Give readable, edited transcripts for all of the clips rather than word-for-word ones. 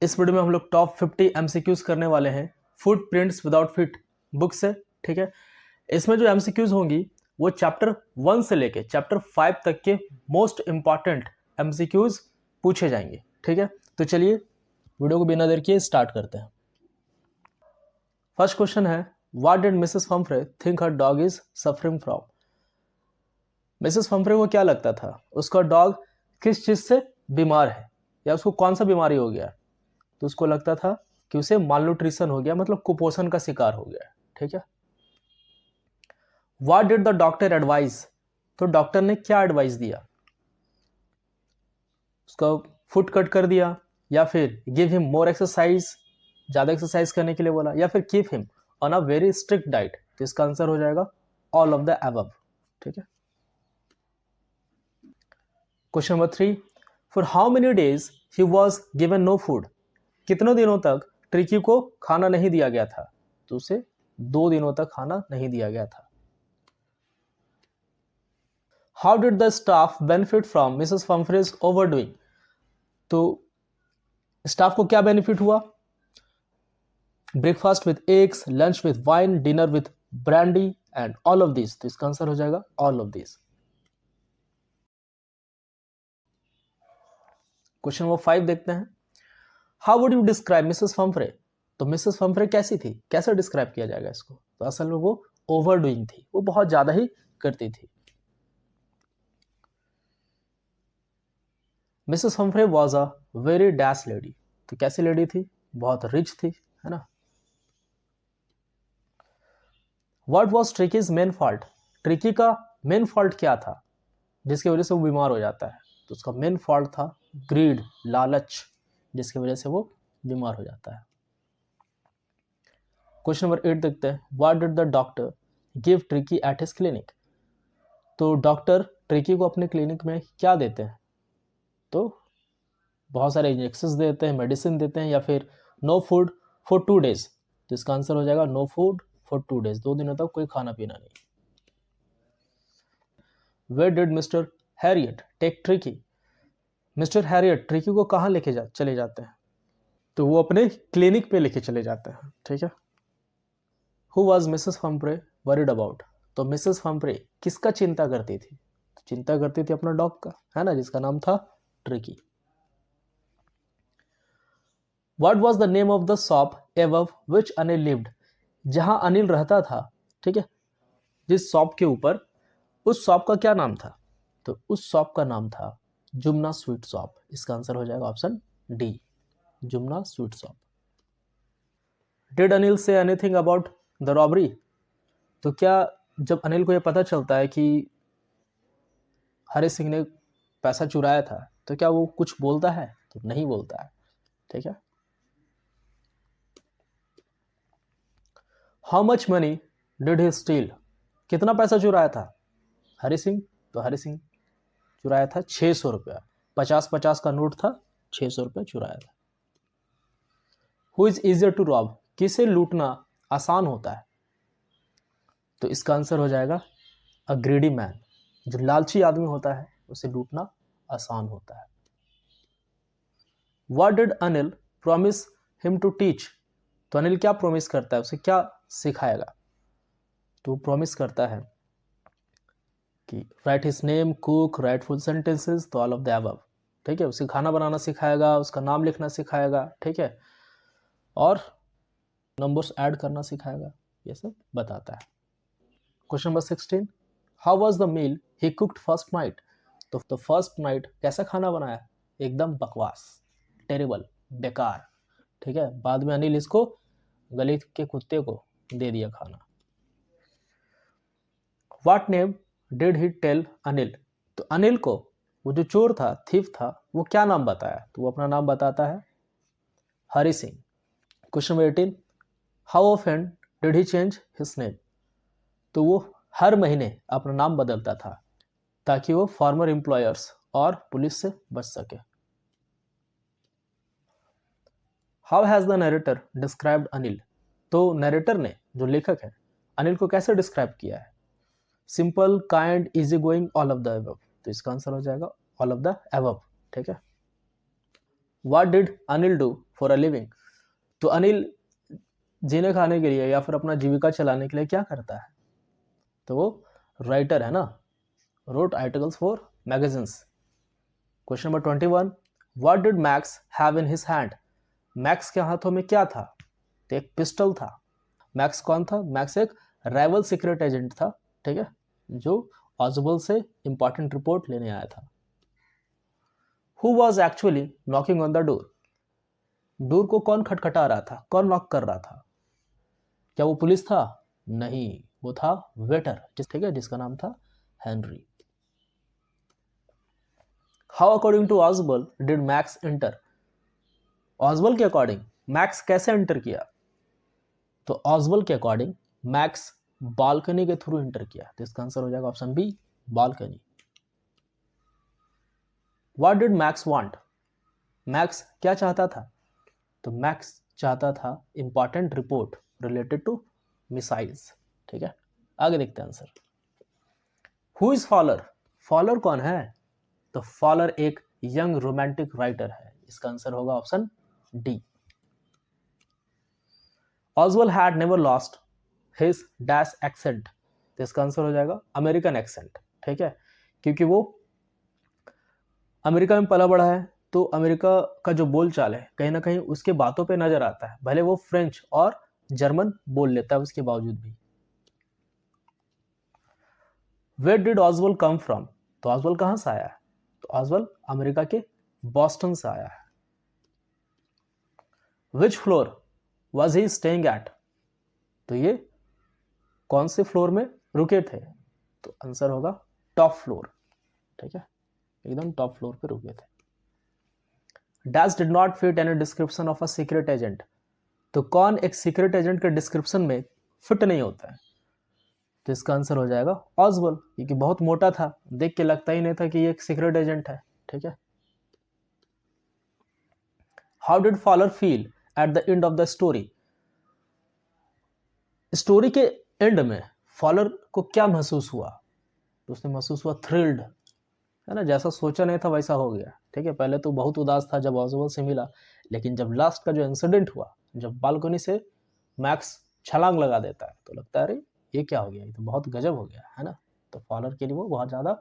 इस वीडियो में हम लोग टॉप 50 एमसीक्यूज करने वाले हैं फुटप्रिंट्स विदाउट फीट बुक से। ठीक है, इसमें जो एमसीक्यूज होंगी वो चैप्टर 1 से लेके चैप्टर 5 तक के मोस्ट इंपॉर्टेंट एमसीक्यूज पूछे जाएंगे। ठीक है, तो चलिए वीडियो को बिना देर किए स्टार्ट करते हैं। फर्स्ट क्वेश्चन है, what did Mrs Humphrey think her dog is suffering from. Mrs Humphrey को क्या लगता था उसका डॉग किस चीज से बीमार है, या उसको कौन सा बीमारी हो गया। तो उसको लगता था कि उसे मालन्यूट्रिशन हो गया, मतलब कुपोषण का शिकार हो गया। ठीक है, what did the doctor advise, तो डॉक्टर ने क्या एडवाइस दिया, उसका फुट कट कर दिया, या फिर गिव हिम मोर एक्सरसाइज, ज्यादा एक्सरसाइज करने के लिए बोला, या फिर keep him on a very strict diet. तो इसका आंसर हो जाएगा ऑल ऑफ द अबव। ठीक है, question number 3, for how many days he was given no food. कितनों दिनों तक ट्रिकी को खाना नहीं दिया गया था। तो उसे 2 दिनों तक खाना नहीं दिया गया था। How did the staff benefit from Mrs Humphreys overdoing. तो स्टाफ को क्या बेनिफिट हुआ, breakfast with eggs, lunch with wine, dinner with brandy and all of this. तो इसका आंसर हो जाएगा all of this. Question number 5 देखते हैं, how would you describe Mrs Humphrey. तो मिसेस हम्फ्रे कैसी थी, कैसे डिस्क्राइब किया जाएगा इसको। तो असल में वो ओवरडूइंग थी, वो बहुत ज्यादा ही करती थी। Mrs Humphrey was a very dash lady. तो कैसी लेडी थी, बहुत रिच थी, है ना। What was ट्रिकीज main fault. Tricky का मेन फॉल्ट क्या था जिसकी वजह से वो बीमार हो जाता है। तो उसका मेन फॉल्ट था ग्रीड, लालच, जिसकी वजह से वो बीमार हो जाता है। क्वेश्चन नंबर 8 देखते हैं, what did the doctor give tricky at his clinic. तो डॉक्टर ट्रिकी को अपने क्लिनिक में क्या देते हैं। तो बहुत सारे इंजेक्शन देते हैं, मेडिसिन देते हैं, या फिर नो फूड फॉर 2 डेज। तो इसका आंसर हो जाएगा नो फूड फॉर 2 डेज, 2 दिनों तक कोई खाना पीना नहीं। Where did Mister Harriet take Tricky. Mister Harriet Tricky को कहाँ लेके चले जाते हैं। तो वो अपने क्लिनिक पे लेके चले जाते हैं। ठीक है, who was Mrs Humphrey worried about. तो मिसेस हम्फ्रे किसका चिंता करती थी, तो चिंता करती थी अपना डॉग का, है ना, जिसका नाम था tricky. What was the name of the shop above which Anil lived. जहां अनिल रहता था, ठीक है, जिस शॉप के ऊपर, उस शॉप का क्या नाम था। तो उस शॉप का नाम था जुमना स्वीट शॉप। इसका आंसर हो जाएगा option D, Jumna sweet shop. Did Anil say anything about the robbery. तो क्या जब अनिल को यह पता चलता है कि हरी सिंह ने पैसा चुराया था, तो क्या वो कुछ बोलता है। तो नहीं बोलता है। ठीक है, how much money did he steel. कितना पैसा चुराया था हरी सिंह। तो हरी सिंह चुराया था 600 रुपया, 50-50 का नोट था, 600 रुपया चुराया था। Who is easier to rob, किसे लूटना आसान होता है। तो इसका आंसर हो जाएगा अ ग्रीडी मैन। जो लालची आदमी होता है उसे लूटना आसान होता है। What did Anil promise him to teach. तो अनिल क्या प्रॉमिस करता है, उसे क्या सिखाएगा। तो प्रॉमिस करता है कि right his name, cook, right full sentences. तो ऑल ऑफ द अबव। ठीक है, उसे खाना बनाना सिखाएगा, उसका नाम लिखना सिखाएगा, ठीक है, और नंबर्स ऐड करना सिखाएगा, ये सब बताता है। Question number 16, how was the meal he cooked first night. तो फर्स्ट नाइट कैसा खाना बनाया, एकदम बकवास, टेरिबल, बेकार। ठीक है, बाद में अनिल इसको गली के कुत्ते को दे दिया खाना। What name did he tell Anil. तो अनिल को वो जो चोर था, थीफ था, वो क्या नाम बताया। तो वो अपना नाम बताता है Hari Singh. Question number 18, how often did he change his name. तो वो हर महीने अपना नाम बदलता था ताकि वो फॉर्मर एम्प्लॉयर्स और पुलिस से बच सके। How has the narrator described Anil. तो नरेटर ने, जो लेखक है, अनिल को कैसे डिस्क्राइब किया है। Simple, kind, easy going, all of the above. तो इसका आंसर हो जाएगा ऑल ऑफ द अबव। ठीक है, what did Anil do for a living? तो अनिल जीने खाने के लिए या फिर अपना जीविका चलाने के लिए क्या करता है? तो वो राइटर है ना, wrote articles for magazines. Question number 21, what did Max have in his hand? Max के हाथों में क्या था? तो एक पिस्टल था। मैक्स कौन था? मैक्स एक राइवल सीक्रेट एजेंट था, ठीक है, जो ऑजबल से इंपॉर्टेंट रिपोर्ट लेने आया था। Who was actually knocking on the door? Door को कौन खटखटा रहा था, कौन नॉक कर रहा था? क्या वो पुलिस था? नहीं, वो था वेटर, ठीक है, जिसका नाम था Henry. How according to Ausable did Max enter? Ausable के अकॉर्डिंग मैक्स कैसे एंटर किया? तो ऑजबल के अकॉर्डिंग मैक्स बालकनी के थ्रू एंटर किया। तो इसका आंसर हो जाएगा option B, balcony. What did Max want? Max क्या चाहता था? तो मैक्स चाहता था important report related to missiles, ठीक है। आगे देखते हैं answer. Who is Fowler? Fowler कौन है? तो फॉलर एक यंग रोमांटिक राइटर है। इसका आंसर होगा option D. Ausable had never lost his dash accent. तो इसका आंसर हो जाएगा अमेरिकन एक्सेंट, ठीक है, क्योंकि वो अमेरिका में पला बड़ा है, तो अमेरिका का जो बोलचाल है कहीं ना कहीं उसके बातों पे नजर आता है, भले वो फ्रेंच और जर्मन बोल लेता है उसके बावजूद भी। Where did Ausable come from? तो ऑजवेल कहां से आया है? तो ऑजवेल अमेरिका के बॉस्टन से आया है। विच floor was he staying at? तो ये कौन से फ्लोर में रुके थे? तो आंसर होगा टॉप फ्लोर, ठीक है, एकदम टॉप फ्लोर पे रुके थे। Dash did not fit any description of a secret agent? तो कौन एक सीक्रेट एजेंट के डिस्क्रिप्शन में फिट नहीं होता है? तो इसका आंसर हो जाएगा ऑजवेल, क्योंकि बहुत मोटा था, देख के लगता ही नहीं था कि ये एक सीक्रेट एजेंट है, ठीक है। How did Fowler feel at the end of the story? Story के एंड में फॉलर को क्या महसूस हुआ? तो उसने महसूस हुआ थ्रिल्ड, है ना, जैसा सोचा नहीं था वैसा हो गया, ठीक है। पहले तो बहुत उदास था जब ऑजवेल से मिला, लेकिन जब लास्ट का जो इंसिडेंट हुआ, जब बालकनी से मैक्स छलांग लगा देता है, तो लगता है अरे ये क्या हो गया, ये तो बहुत गजब हो गया, है ना। तो फॉलर के लिए वो बहुत ज्यादा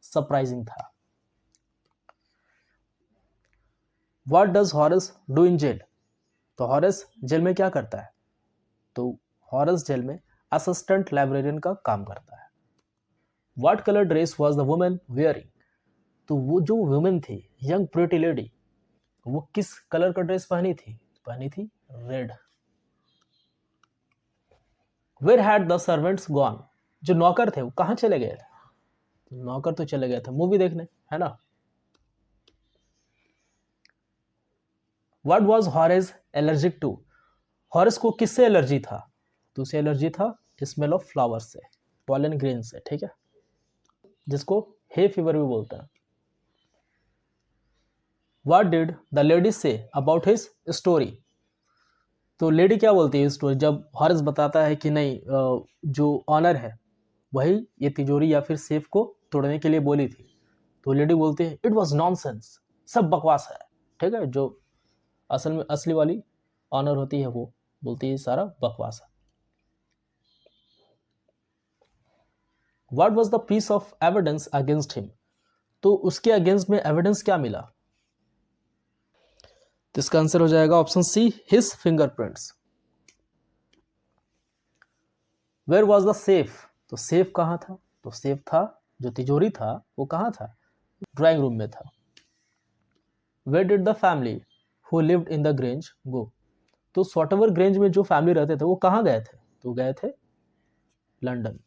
सरप्राइजिंग था। What does Horace do in jail? तो हॉरेस जेल में क्या करता है? तो हॉरेस जेल में असिस्टेंट लाइब्रेरियन का काम करता है। What colour dress was the woman wearing? तो वो जो वुमेन थी, यंग प्रिटी लेडी, वो किस कलर का ड्रेस पहनी थी? पहनी थी red. Where had the servants gone? जो नौकर थे वो कहाँ चले गए थे? तो नौकर तो चले गए थे मूवी देखने, है ना। What was Horace allergic to? Horace को किससे एलर्जी था? तो उसे एलर्जी था स्मेल ऑफ फ्लावर से, पॉलन ग्रेन से, ठीक है, जिसको हे फीवर भी बोलते हैं। What did the lady say about his story? तो लेडी क्या बोलती है स्टोरी, जब हॉरेस बताता है कि नहीं जो ऑनर है वही ये तिजोरी या फिर सेफ को तोड़ने के लिए बोली थी, तो लेडी बोलती है इट वॉज नॉनसेंस, सब बकवास है, ठीक है। जो असल में असली वाली ऑनर होती है वो बोलती है सारा बकवास है। What was the piece of evidence against him? तो उसके अगेंस्ट में एविडेंस क्या मिला? तो इसका आंसर हो जाएगा option C, his fingerprints. Where was the safe? तो सेफ कहाँ था? तो सेफ था, जो तिजोरी था वो कहाँ था? ड्राइंग रूम में था। Where did the family who lived in the Grange go? तो सॉटवर ग्रेंज में जो फैमिली रहते थे वो कहाँ गए थे? तो गए थे London.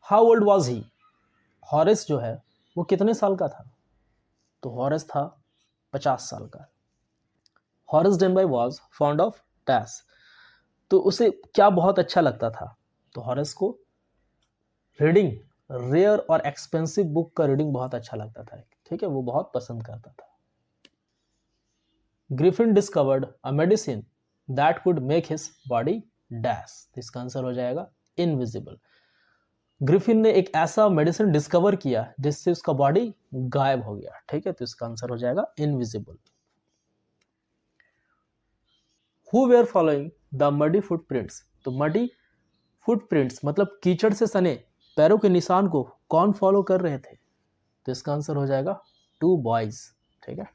How old was he? Horace जो है वो कितने साल का था? तो हॉरेस था 50 साल का। Horace Denby was fond of dash? तो उसे क्या बहुत अच्छा लगता था? तो हॉरेस को रीडिंग, रेयर और एक्सपेंसिव बुक का रीडिंग बहुत अच्छा लगता था, ठीक है, वो बहुत पसंद करता था। Griffin discovered a medicine that could make his body dash? इसका आंसर हो जाएगा इनविजिबल। ग्रिफिन ने एक ऐसा मेडिसिन डिस्कवर किया जिससे उसका बॉडी गायब हो गया। ठीक है, तो इसका आंसर हो जाएगा invisible. Who were following the muddy footprints, तो मडी फुटप्रिंट्स मतलब कीचड़ से सने पैरों के निशान को कौन फॉलो कर रहे थे, तो इसका आंसर हो जाएगा 2 बॉयज। ठीक है।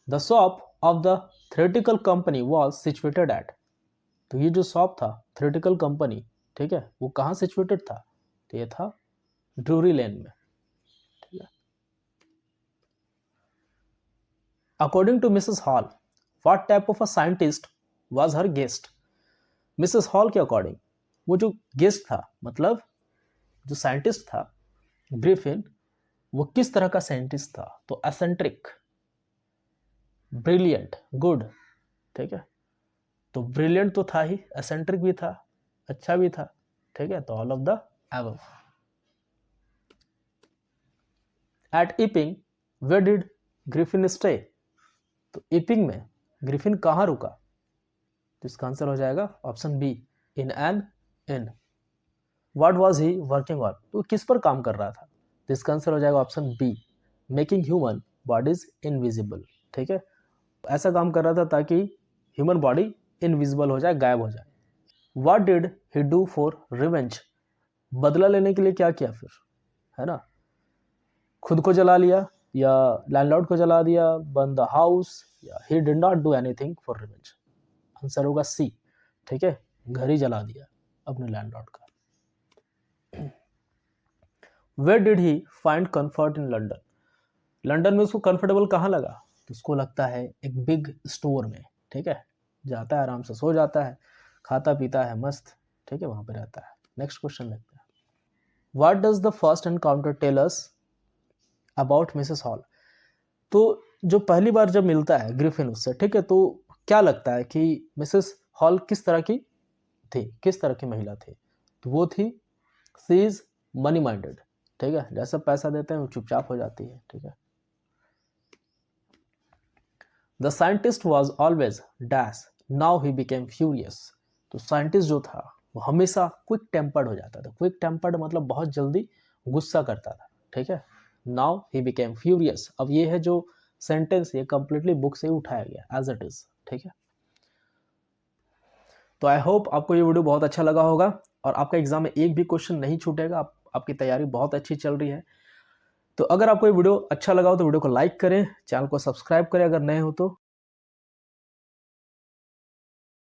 The shop of the theoretical company was situated at, तो ये जो शॉप था थ्योरेटिकल कंपनी, ठीक है, वो कहाँ सिचुएटेड था, तो ये था ड्रूरी लेन में। ठीक है। According to Mrs Hall what type of a scientist was her guest, Mrs Hall के अकॉर्डिंग वो जो गेस्ट था मतलब जो साइंटिस्ट था ग्रिफिन, वो किस तरह का साइंटिस्ट था, तो एसेंट्रिक, ब्रिलियंट, गुड। ठीक है, तो ब्रिलियंट तो था ही, एसेंट्रिक भी था, अच्छा भी था। ठीक है, तो all of the above. At Iping where did Griffin stay, तो इपिंग में ग्रिफिन कहाँ रुका, तो इसका आंसर हो जाएगा option B, in an inn. What was he working on, तो किस पर काम कर रहा था, तो इसका आंसर हो जाएगा option B, making human bodies invisible. ठीक है, ऐसा काम कर रहा था ताकि ह्यूमन बॉडी इनविजिबल हो जाए, गायब हो जाए। What did he do for revenge, बदला लेने के लिए क्या किया फिर, है ना, खुद को जला लिया या लैंडलॉर्ड को जला दिया, बर्न द हाउस, या he did not do anything for revenge. Answer होगा सी। ठीक है, घर ही जला दिया अपने लैंडलॉर्ड का। Where did he find comfort in London, London में उसको कंफर्टेबल कहाँ लगा, तो उसको लगता है एक बिग स्टोर में। ठीक है, जाता है, आराम से सो जाता है, खाता पीता है मस्त। ठीक है, वहां पे रहता है। नेक्स्ट क्वेश्चन देखते हैं। What does the first encounter tell us about Mrs Hall, तो जो पहली बार जब मिलता है ग्रिफिन उससे, ठीक है, तो क्या लगता है कि मिसेस हॉल किस तरह की थी, किस तरह की महिला थी, तो वो थी सी इज मनी माइंडेड। ठीक है, जैसा पैसा देते हैं वो चुपचाप हो जाती है। ठीक है। The scientist was always dash now he became furious, तो साइंटिस्ट जो था वो हमेशा क्विक टेम्पर्ड हो जाता था। क्विक टेम्पर्ड मतलब बहुत जल्दी गुस्सा करता था। ठीक है, नाउ ही बिकेम फ्यूरियस, अब ये है जो सेंटेंस ये कंप्लीटली बुक से ही उठाया गया एज इट इज। ठीक है, तो आई होप आपको ये वीडियो बहुत अच्छा लगा होगा और आपका एग्जाम में एक भी क्वेश्चन नहीं छूटेगा। आपकी तैयारी बहुत अच्छी चल रही है। तो अगर आपको ये वीडियो अच्छा लगा हो तो वीडियो को लाइक करें, चैनल को सब्सक्राइब करें अगर नए हो तो,